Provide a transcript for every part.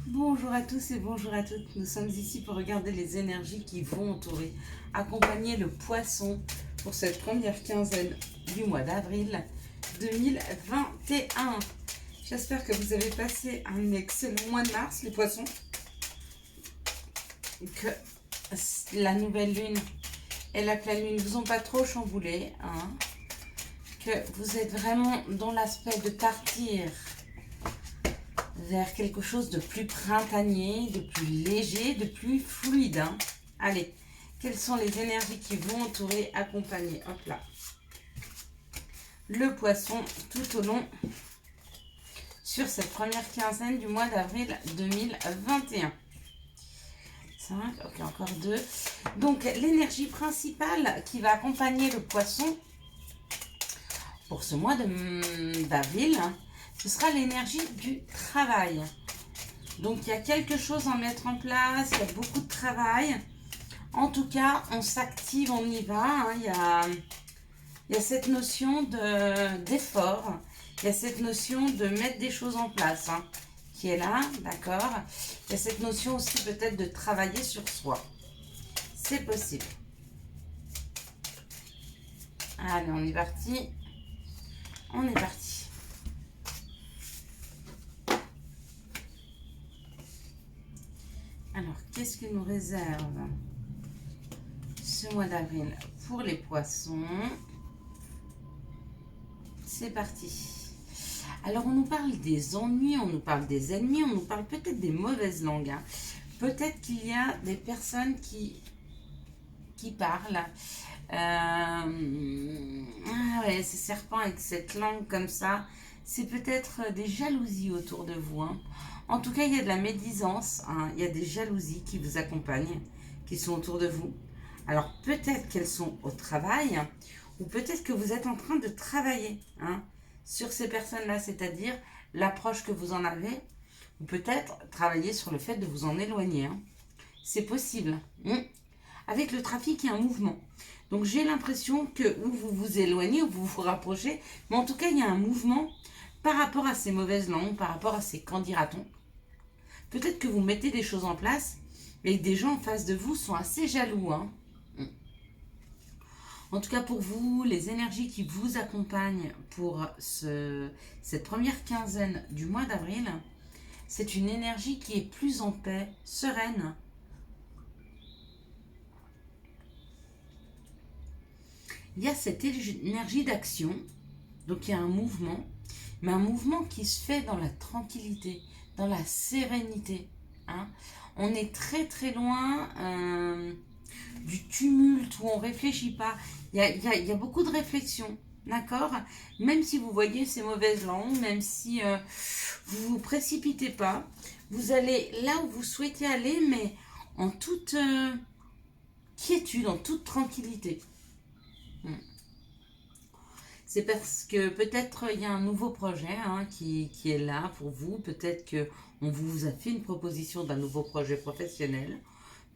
Bonjour à tous et bonjour à toutes. Nous sommes ici pour regarder les énergies qui vont entourer, accompagner le poisson pour cette première quinzaine du mois d'avril 2021. J'espère que vous avez passé un excellent mois de mars, les poissons. Que la nouvelle lune et la pleine lune ne vous ont pas trop chamboulé. Que vous êtes vraiment dans l'aspect de partir vers quelque chose de plus printanier, de plus léger, de plus fluide. Allez, quelles sont les énergies qui vont entourer, accompagner, hop là, le poisson tout au long sur cette première quinzaine du mois d'avril 2021. 5, ok, encore 2. Donc, l'énergie principale qui va accompagner le poisson pour ce mois d'avril, ce sera l'énergie du travail. Donc, il y a quelque chose à mettre en place, il y a beaucoup de travail. En tout cas, on s'active, on y va. Il y a cette notion d'effort, il y a cette notion de mettre des choses en place qui est là, d'accord. Il y a cette notion aussi peut-être de travailler sur soi. C'est possible. Allez, on est parti. On est parti. Alors, qu'est-ce que nous réserve ce mois d'avril pour les poissons? C'est parti. Alors, on nous parle des ennuis, on nous parle des ennemis, on nous parle peut-être des mauvaises langues. Peut-être qu'il y a des personnes qui parlent. Ah ouais, ces serpents avec cette langue comme ça, c'est peut-être des jalousies autour de vous. En tout cas, il y a de la médisance, il y a des jalousies qui vous accompagnent, qui sont autour de vous. Alors, peut-être qu'elles sont au travail, ou peut-être que vous êtes en train de travailler sur ces personnes-là, c'est-à-dire l'approche que vous en avez, ou peut-être travailler sur le fait de vous en éloigner. C'est possible. Avec le trafic, il y a un mouvement. Donc j'ai l'impression que ou vous vous éloignez ou vous vous rapprochez, mais en tout cas, il y a un mouvement par rapport à ces mauvaises langues, par rapport à ces candidatons. Peut-être que vous mettez des choses en place et que des gens en face de vous sont assez jaloux. En tout cas, pour vous, les énergies qui vous accompagnent pour cette première quinzaine du mois d'avril, c'est une énergie qui est plus en paix, sereine. Il y a cette énergie d'action, donc il y a un mouvement, mais un mouvement qui se fait dans la tranquillité, dans la sérénité. On est très très loin du tumulte où on ne réfléchit pas. Il y a beaucoup de réflexion, d'accord. Même si vous voyez ces mauvaises langues, même si vous ne vous précipitez pas, vous allez là où vous souhaitez aller, mais en toute quiétude, en toute tranquillité. C'est parce que peut-être il y a un nouveau projet qui est là pour vous. Peut-être qu'on vous a fait une proposition d'un nouveau projet professionnel.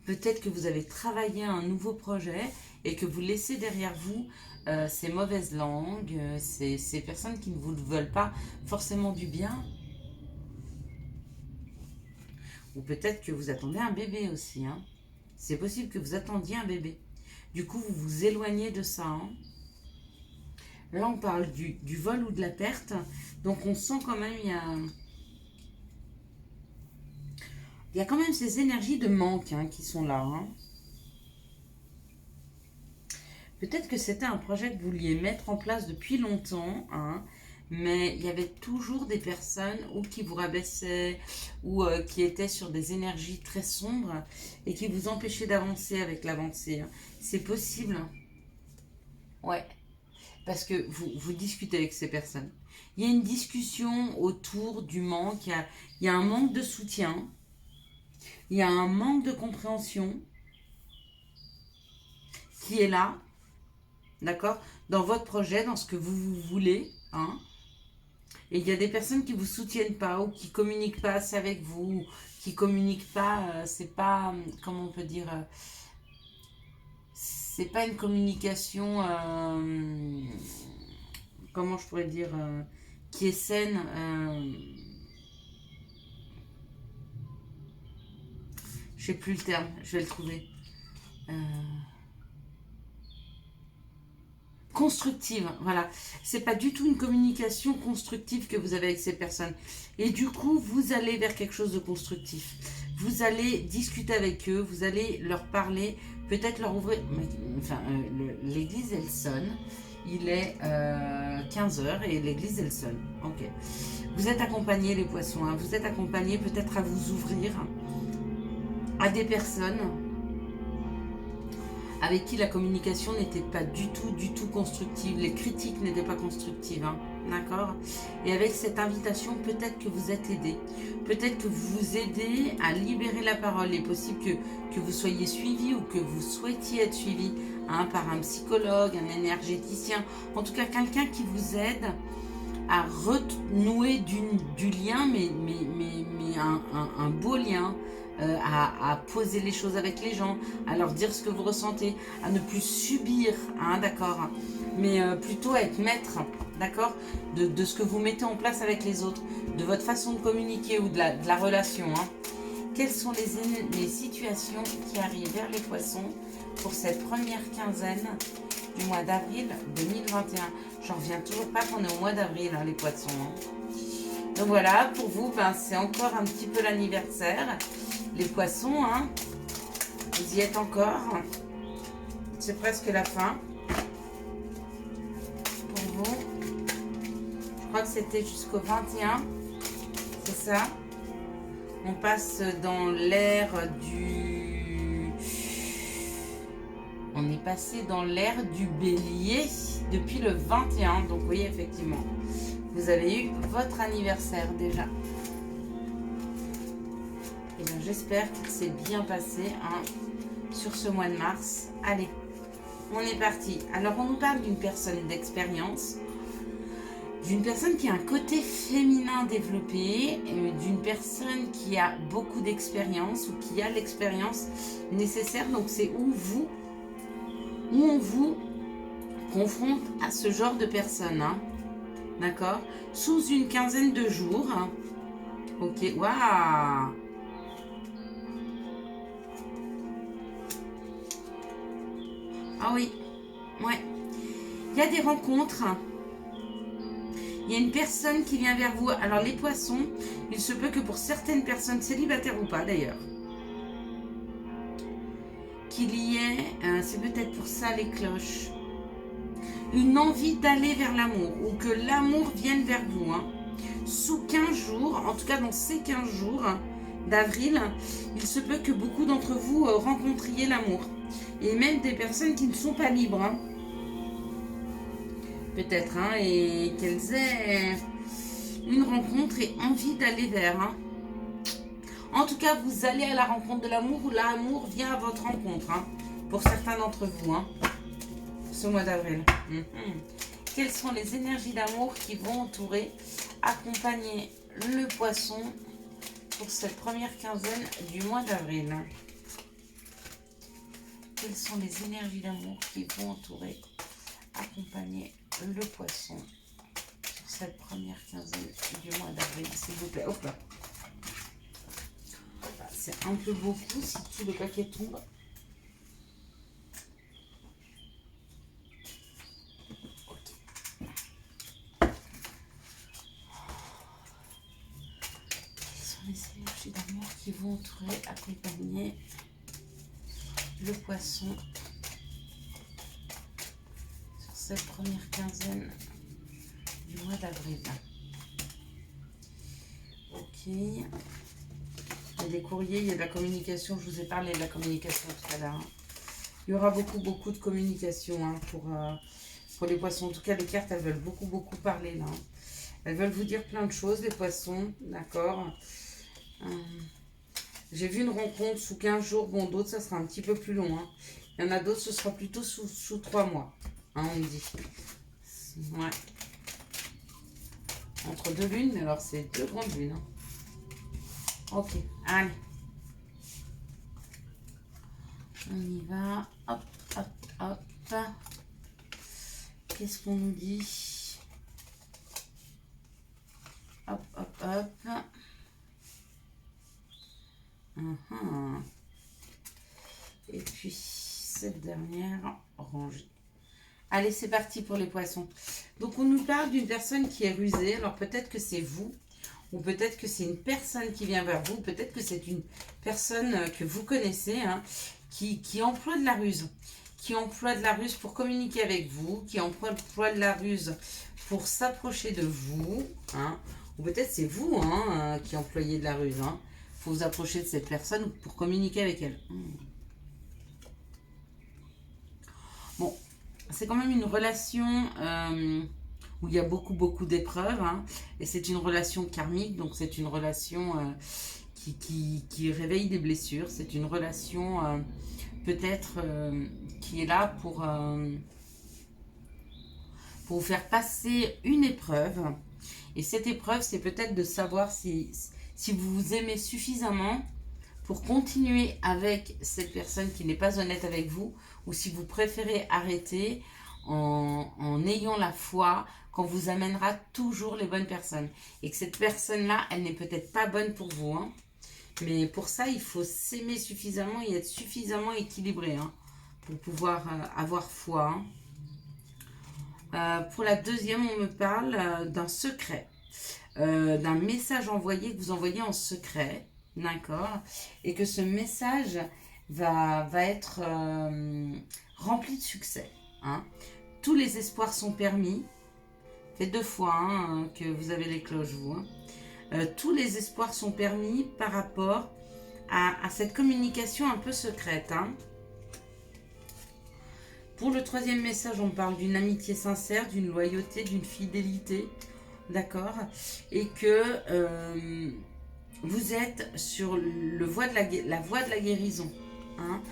Peut-être que vous avez travaillé un nouveau projet et que vous laissez derrière vous ces mauvaises langues, ces personnes qui ne vous veulent pas forcément du bien. Ou peut-être que vous attendez un bébé aussi. C'est possible que vous attendiez un bébé. Du coup, vous vous éloignez de ça. Là, on parle du vol ou de la perte. Donc, on sent quand même, il y a quand même ces énergies de manque qui sont là. Peut-être que c'était un projet que vous vouliez mettre en place depuis longtemps, mais il y avait toujours des personnes ou qui vous rabaissaient ou qui étaient sur des énergies très sombres et qui vous empêchaient d'avancer avec l'avancée. C'est possible. Ouais. Parce que vous discutez avec ces personnes. Il y a une discussion autour du manque, il y a un manque de soutien, il y a un manque de compréhension qui est là, d'accord, dans votre projet, dans ce que vous voulez. Et il y a des personnes qui ne vous soutiennent pas ou qui ne communiquent pas assez avec vous, qui ne communiquent pas, c'est pas, comment on peut dire, c'est pas une communication, comment je pourrais dire, qui est saine. Je sais plus le terme, je vais le trouver. Constructive, voilà. C'est pas du tout une communication constructive que vous avez avec ces personnes. Et du coup, vous allez vers quelque chose de constructif. Vous allez discuter avec eux, vous allez leur parler, peut-être leur ouvrir... Enfin, l'église, elle sonne. Il est 15 heures et l'église, elle sonne. Ok. Vous êtes accompagnés, les poissons. Hein. Vous êtes accompagnés peut-être à vous ouvrir à des personnes avec qui la communication n'était pas du tout constructive. Les critiques n'étaient pas constructives. Hein. D'accord. Et avec cette invitation, peut-être que vous êtes aidé. Peut-être que vous vous aidez à libérer la parole. Il est possible que vous soyez suivi ou que vous souhaitiez être suivi hein, par un psychologue, un énergéticien. En tout cas, quelqu'un qui vous aide à renouer du lien, mais un beau lien, à poser les choses avec les gens, à leur dire ce que vous ressentez, à ne plus subir, hein, d'accord, mais plutôt à être maître, d'accord, de ce que vous mettez en place avec les autres, de votre façon de communiquer ou de la relation. Hein. Quelles sont les situations qui arrivent vers les poissons pour cette première quinzaine du mois d'avril 2021. J'en reviens toujours pas qu'on est au mois d'avril, hein, les poissons. Hein. Donc voilà, pour vous, ben, c'est encore un petit peu l'anniversaire. Les poissons, hein, vous y êtes encore. C'est presque la fin. Pour vous. Je crois que c'était jusqu'au 21. C'est ça. On passe dans l'ère du... On est passé dans l'ère du bélier depuis le 21. Donc oui, effectivement, vous avez eu votre anniversaire déjà. Et bien, j'espère qu'il s'est bien passé hein, sur ce mois de mars. Allez, on est parti. Alors, on nous parle d'une personne d'expérience, d'une personne qui a un côté féminin développé, d'une personne qui a beaucoup d'expérience ou qui a l'expérience nécessaire. Donc, c'est où on vous confronte à ce genre de personnes. Hein, d'accord, sous une quinzaine de jours. Hein. Ok, waouh. Ah oui, ouais. Il y a des rencontres. Il y a une personne qui vient vers vous. Alors les poissons, il se peut que pour certaines personnes, célibataires ou pas d'ailleurs, qu'il y ait, c'est peut-être pour ça les cloches, une envie d'aller vers l'amour ou que l'amour vienne vers vous. Hein. Sous 15 jours, en tout cas dans ces 15 jours d'avril, il se peut que beaucoup d'entre vous rencontriez l'amour. Et même des personnes qui ne sont pas libres. Hein. Peut-être. Hein, et qu'elles aient une rencontre et envie d'aller vers. Hein. En tout cas, vous allez à la rencontre de l'amour ou l'amour vient à votre rencontre. Hein, pour certains d'entre vous. Hein, ce mois d'avril. Quelles sont les énergies d'amour qui vont entourer, accompagner le poisson pour cette première quinzaine du mois d'avril? Quelles sont les énergies d'amour qui vont entourer, accompagner le poisson sur cette première quinzaine du mois d'avril, s'il vous plaît? Hop là. C'est un peu beaucoup si tout le paquet tombe. Okay. Quelles sont les énergies d'amour qui vont entourer, accompagner le poisson sur cette première quinzaine du mois d'avril? Ok. Il y a des courriers, il y a de la communication. Je vous ai parlé de la communication tout à l'heure. Hein. Il y aura beaucoup de communication hein, pour les poissons. En tout cas, les cartes, elles veulent beaucoup parler là. Elles veulent vous dire plein de choses, les poissons. D'accord. J'ai vu une rencontre sous 15 jours. Bon, d'autres, ça sera un petit peu plus long. Hein. Il y en a d'autres, ce sera plutôt sous 3 mois. Hein, on me dit. Ouais. Entre deux lunes, mais alors c'est 2 grandes lunes. Hein. Ok, allez. On y va. Hop, hop, hop. Qu'est-ce qu'on nous dit? Hop, hop, hop. Et puis cette dernière rangée. Allez, c'est parti pour les poissons. Donc, on nous parle d'une personne qui est rusée. Alors, peut-être que c'est vous. Ou peut-être que c'est une personne qui vient vers vous. Peut-être que c'est une personne que vous connaissez, hein, qui emploie de la ruse. Qui emploie de la ruse pour communiquer avec vous. Qui emploie de la ruse pour s'approcher de vous. Hein. Ou peut-être c'est vous qui employez de la ruse. Hein. Faut vous approcher de cette personne pour communiquer avec elle. Bon, c'est quand même une relation où il y a beaucoup d'épreuves. Hein, et c'est une relation karmique, donc c'est une relation qui réveille des blessures. C'est une relation peut-être qui est là pour vous faire passer une épreuve. Et cette épreuve, c'est peut-être de savoir si vous vous aimez suffisamment pour continuer avec cette personne qui n'est pas honnête avec vous, ou si vous préférez arrêter en ayant la foi qu'on vous amènera toujours les bonnes personnes. Et que cette personne-là, elle n'est peut-être pas bonne pour vous. Hein. Mais pour ça, il faut s'aimer suffisamment et être suffisamment équilibré pour pouvoir avoir foi. Pour la deuxième, on me parle d'un secret. D'un message envoyé que vous envoyez en secret. D'accord. Et que ce message va être rempli de succès. Hein. Tous les espoirs sont permis. Faites 2 fois que vous avez les cloches, vous. Tous les espoirs sont permis par rapport à cette communication un peu secrète. Hein. Pour le troisième message, on parle d'une amitié sincère, d'une loyauté, d'une fidélité. D'accord. Et que vous êtes sur la voie de la guérison. Hein.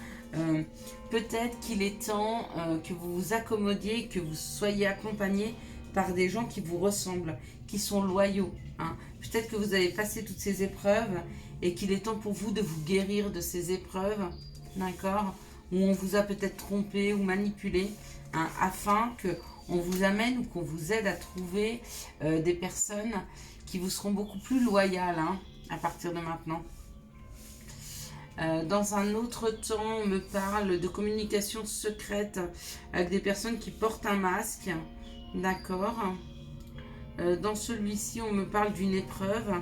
Peut-être qu'il est temps que vous vous accommodiez, que vous soyez accompagné par des gens qui vous ressemblent, qui sont loyaux. Hein. Peut-être que vous avez passé toutes ces épreuves et qu'il est temps pour vous de vous guérir de ces épreuves. D'accord. Où on vous a peut-être trompé ou manipulé, hein, afin qu'on vous amène ou qu'on vous aide à trouver des personnes qui vous seront beaucoup plus loyales à partir de maintenant. Dans un autre temps, on me parle de communication secrète avec des personnes qui portent un masque. D'accord. Dans celui-ci, on me parle d'une épreuve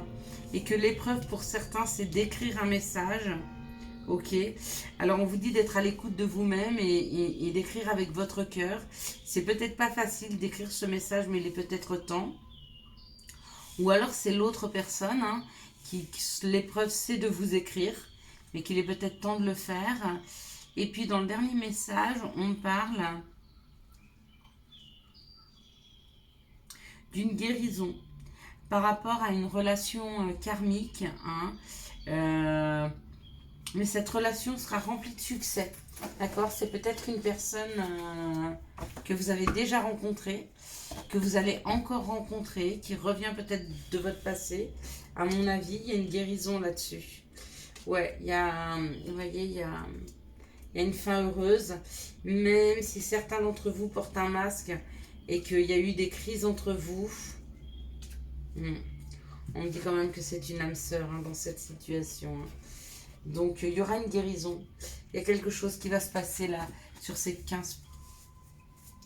et que l'épreuve pour certains, c'est d'écrire un message. Ok, alors on vous dit d'être à l'écoute de vous-même et d'écrire avec votre cœur. C'est peut-être pas facile d'écrire ce message, mais il est peut-être temps. Ou alors c'est l'autre personne qui l'épreuve c'est de vous écrire, mais qu'il est peut-être temps de le faire. Et puis dans le dernier message, on parle d'une guérison par rapport à une relation karmique. Mais cette relation sera remplie de succès. D'accord. C'est peut-être une personne que vous avez déjà rencontrée, que vous allez encore rencontrer, qui revient peut-être de votre passé. À mon avis, il y a une guérison là-dessus. Ouais, vous voyez, il y a une fin heureuse. Même si certains d'entre vous portent un masque et qu'il y a eu des crises entre vous, on dit quand même que c'est une âme sœur dans cette situation. Donc, il y aura une guérison. Il y a quelque chose qui va se passer là, sur ces 15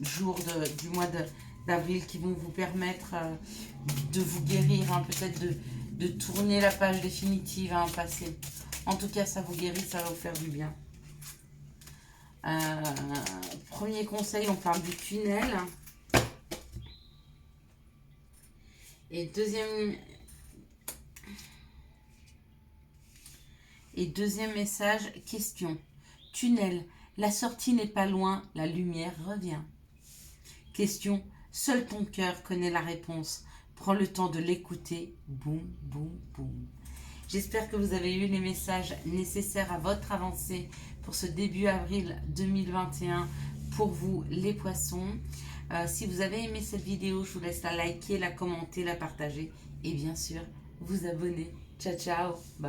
jours du mois d'avril qui vont vous permettre de vous guérir, peut-être de tourner la page définitive à un passé. En tout cas, ça vous guérit, ça va vous faire du bien. Premier conseil, on parle du tunnel. Et deuxième message, question. Tunnel, la sortie n'est pas loin, la lumière revient. Question, seul ton cœur connaît la réponse. Prends le temps de l'écouter. Boum, boum, boum. J'espère que vous avez eu les messages nécessaires à votre avancée pour ce début avril 2021 pour vous les poissons. Si vous avez aimé cette vidéo, je vous laisse la liker, la commenter, la partager et bien sûr vous abonner. Ciao, ciao. Bye.